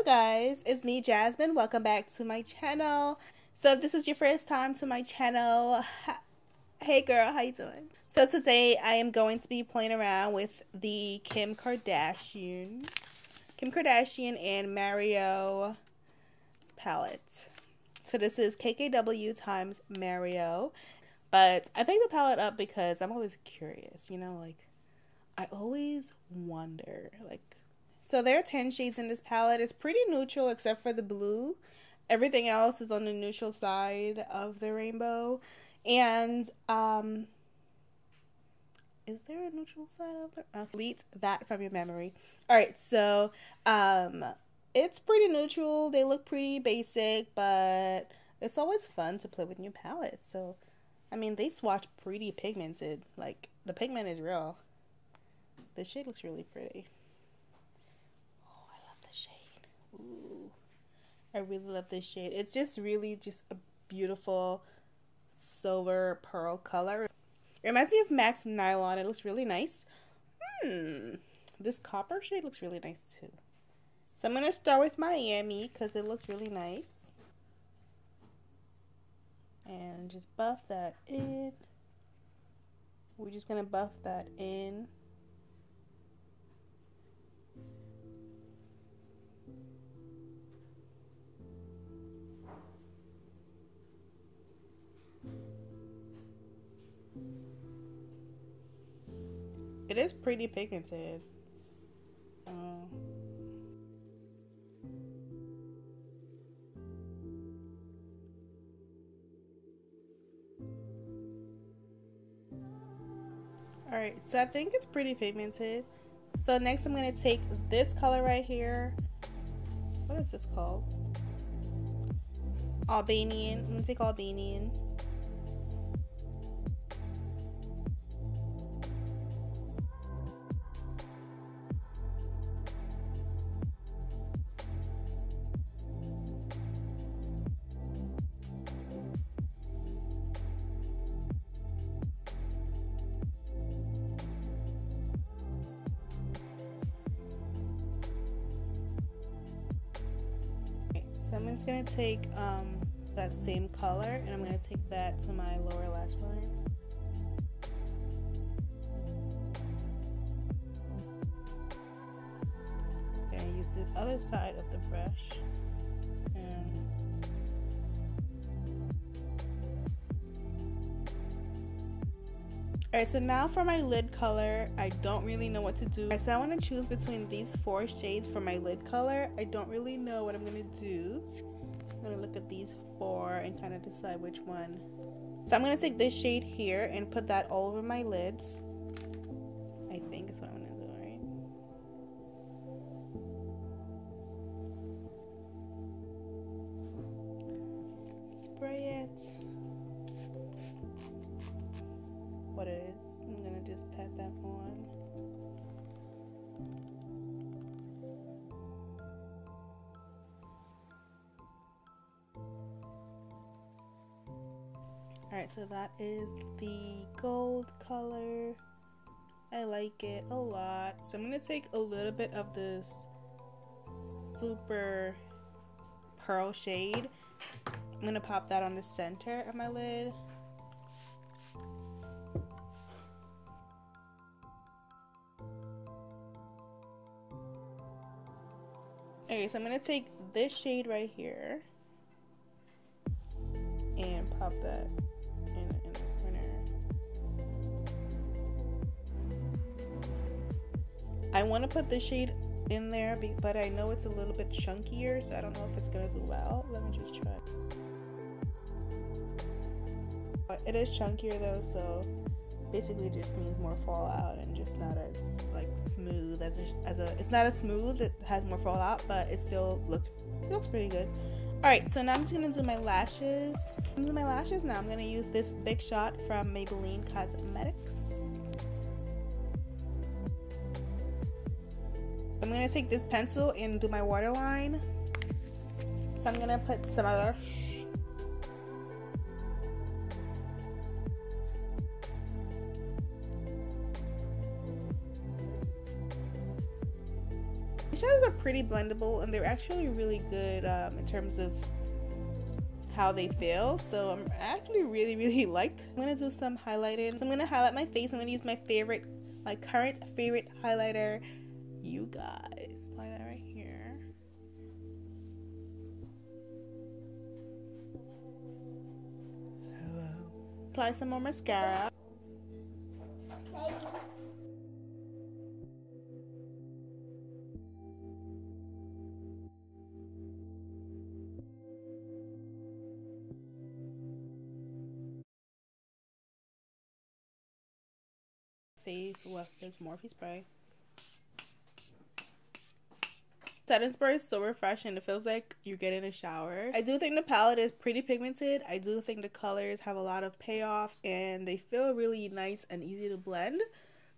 Hello guys, it's me Jasmine. Welcome back to my channel. So if this is your first time to my channel, hey girl, how you doing? So today I am going to be playing around with the Kim Kardashian and Mario palette. So this is KKW times Mario, but I picked the palette up because I'm always curious, you know, like I always wonder, like. So there are 10 shades in this palette. It's pretty neutral except for the blue. Everything else is on the neutral side of the rainbow. And, is there a neutral side of the... delete that from your memory. Alright, so, it's pretty neutral. They look pretty basic, but it's always fun to play with new palettes. So, I mean, they swatch pretty pigmented. Like, the pigment is real. The shade looks really pretty. Ooh, I really love this shade. It's just really just a beautiful silver pearl color. It reminds me of Max Nylon. It looks really nice. This copper shade looks really nice too. So I'm going to start with Miami because it looks really nice. And just buff that in. We're just going to buff that in. It is pretty pigmented. Alright, so I think it's pretty pigmented. So next I'm going to take this color right here. What is this called? Albanian. I'm going to take Albanian. So I'm just going to take that same color and I'm going to take that to my lower lash line. I'm going to use the other side of the brush. Alright, so now for my lid color, I don't really know what to do. So I want to choose between these 4 shades for my lid color. I don't really know what I'm going to do. I'm going to look at these 4 and kind of decide which one. So I'm going to take this shade here and put that all over my lids. I think is what I'm going to do, right? Spray it. What it is. I'm gonna just pat that on. Alright, so that is the gold color. I like it a lot. So I'm gonna take a little bit of this super pearl shade. I'm gonna pop that on the center of my lid. Okay, so I'm going to take this shade right here and pop that in the corner. I want to put the shade in there, but I know it's a little bit chunkier, so I don't know if it's going to do well. Let me just try. It is chunkier though, so basically it just means more fallout and just not as like smooth as it's not as smooth. It has more fallout, but it still looks pretty good. All right, so now I'm just gonna do my lashes. I'm gonna use this Big Shot from Maybelline Cosmetics. I'm gonna take this pencil and do my waterline. So I'm gonna put some other. shadows are pretty blendable, and they're actually really good in terms of how they feel. So I'm actually really liked. I'm gonna do some highlighting. So I'm gonna highlight my face. I'm gonna use my current favorite highlighter, you guys. Like that right here. Hello. Apply some more mascara. Face with this Morphe spray. Setting spray is so refreshing. It feels like you get in a shower. I do think the palette is pretty pigmented. I do think the colors have a lot of payoff, and they feel really nice and easy to blend.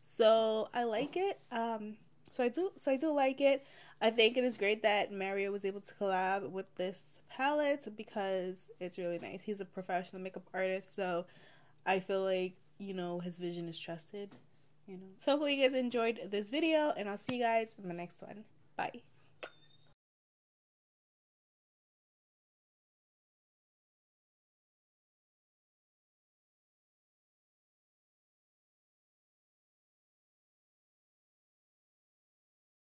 So I like it. So I do like it. I think it is great that Mario was able to collab with this palette because it's really nice. He's a professional makeup artist, so I feel like, you know, his vision is trusted. You know. So hopefully you guys enjoyed this video, and I'll see you guys in the next one. Bye.